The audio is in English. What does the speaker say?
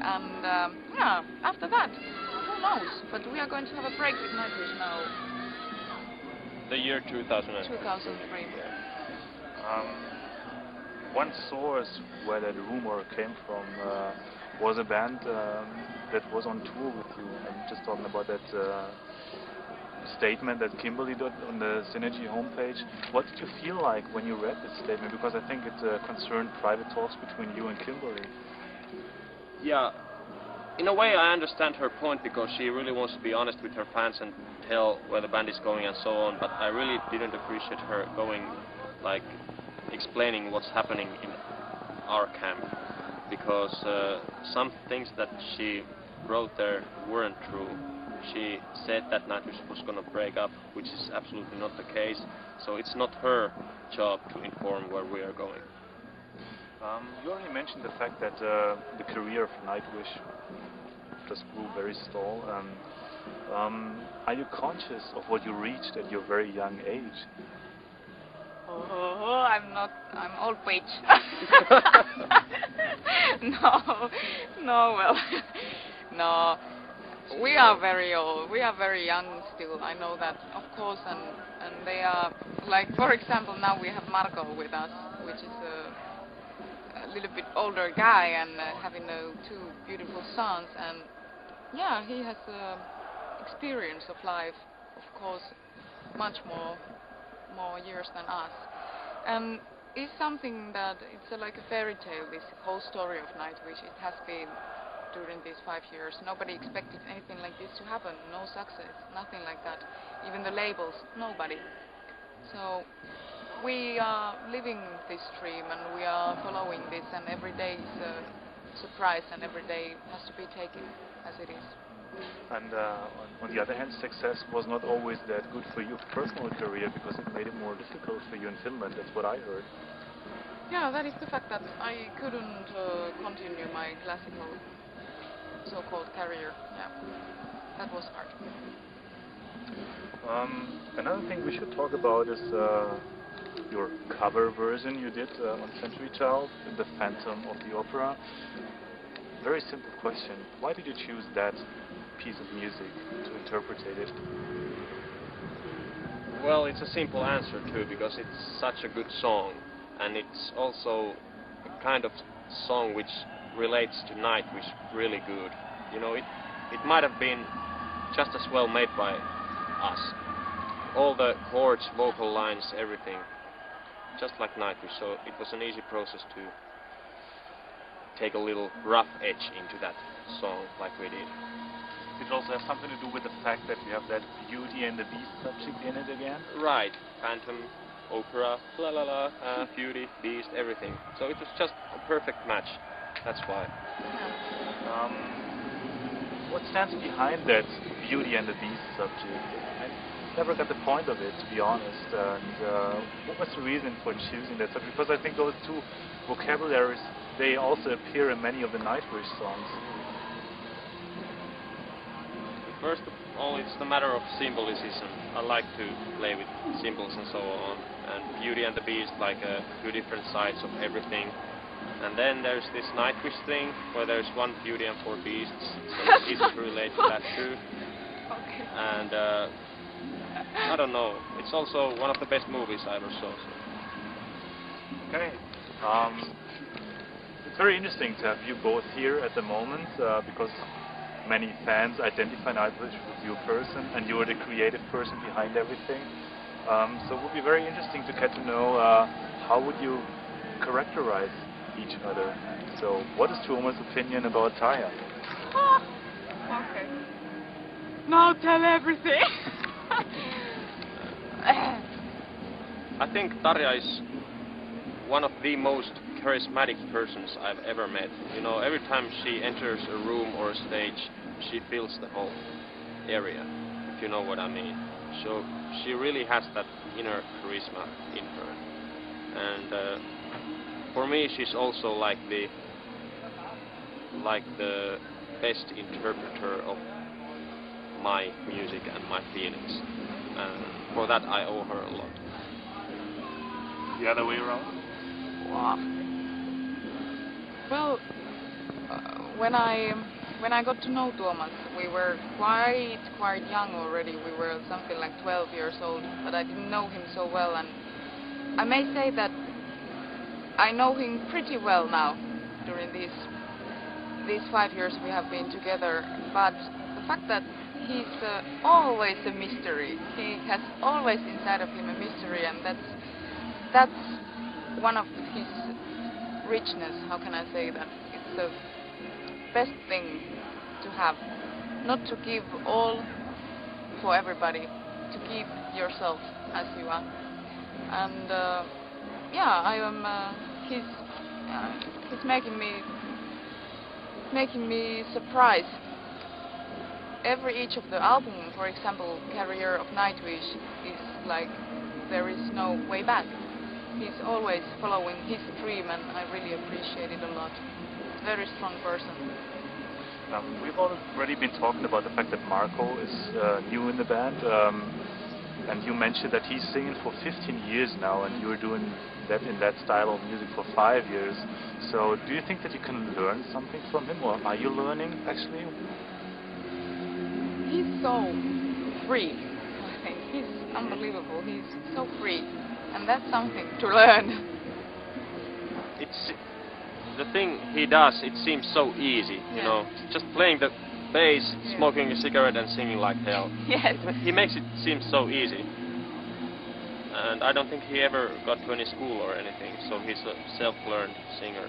And yeah, after that, who knows? But we are going to have a break with Nightwish now. The year 2003. 2003. One source where that rumor came from was a band that was on tour with you. I'm just talking about that statement that Kimberly did on the Synergy homepage. What did you feel like when you read this statement? Because I think it concerned private talks between you and Kimberly. Yeah, in a way I understand her point, because she really wants to be honest with her fans and tell where the band is going and so on, but I really didn't appreciate her going, like, explaining what's happening in our camp, because some things that she wrote there weren't true. She said that Nightwish was going to break up, which is absolutely not the case, so it's not her job to inform where we are going. You already mentioned the fact that the career of Nightwish just grew very stall. Are you conscious of what you reached at your very young age? Oh, I'm not. I'm old witch. No, well, no. We are very old. We are very young still. I know that, of course, and they are, like, for example, now we have Marco with us, which is a little bit older guy and having two beautiful sons, and yeah, he has experience of life, of course, much more years than us, and it's something that it's like a fairy tale, this whole story of Nightwish. It has been during these 5 years. Nobody expected anything like this to happen. No success, nothing like that. Even the labels, nobody. So we are living this dream and we are following this, and every day is a surprise and every day has to be taken as it is. And on the other hand, success was not always that good for your personal career, because it made it more difficult for you in Finland. That's what I heard. Yeah, that is the fact that I couldn't continue my classical so-called career. Yeah, that was hard. Another thing we should talk about is your cover version you did on Century Child, The Phantom of the Opera. Very simple question. Why did you choose that piece of music to interpret it? Well, it's a simple answer too, because it's such a good song, and it's also a kind of song which relates to Nightwish really good. You know, it might have been just as well made by us. All the chords, vocal lines, everything, just like Nightwish. So it was an easy process to take a little rough edge into that song, like we did. It also has something to do with the fact that we have that Beauty and the Beast subject in it again? Right. Phantom, opera, la la la, Beauty, Beast, everything. So it was just a perfect match. That's why. What stands behind that Beauty and the Beast subject? I never got the point of it, to be honest. And what was the reason for choosing that subject? Because I think those two vocabularies, they also appear in many of the Nightwish songs. First of all, it's the matter of symbolism. I like to play with symbols and so on. And Beauty and the Beast, like two different sides of everything. And then there's this Nightwish thing, where there's one beauty and four beasts, so it's easy to relate to that too. Okay. And I don't know, it's also one of the best movies I ever saw. So. Okay. It's very interesting to have you both here at the moment, because many fans identify Nightwish with you person, and you are the creative person behind everything. So it would be very interesting to get to know how would you characterize each other. So what is Tuomas' opinion about Tarja? Okay. Now tell everything. I think Tarja is one of the most charismatic persons I've ever met. You know, every time she enters a room or a stage, she fills the whole area, if you know what I mean. So she really has that inner charisma in her. And for me, she's also like the best interpreter of my music and my feelings. And for that, I owe her a lot. The other way around? Wow. Well, when I got to know Tuomas, we were quite young already. We were something like 12 years old, but I didn't know him so well, and I may say that I know him pretty well now during these 5 years we have been together. But the fact that he's always a mystery. He has always inside of him a mystery, and that's one of his richness. How can I say that? It's the best thing to have. Not to give all for everybody, to keep yourself as you are. And yeah, I am. He's making me surprised. Each of the album, for example, Career of Nightwish, is like there is no way back. He's always following his dream, and I really appreciate it a lot. Very strong person. We've already been talking about the fact that Marco is new in the band, and you mentioned that he's singing for 15 years now, and you're doing that in that style of music for 5 years. So, do you think that you can learn something from him, or are you learning actually? He's so free, I think. He's unbelievable. He's so free, and that's something to learn. It's the thing he does. It seems so easy, you know, just playing the bass, smoking a cigarette, and singing like hell. Yes. He makes it seem so easy, and I don't think he ever got to any school or anything. So he's a self-learned singer.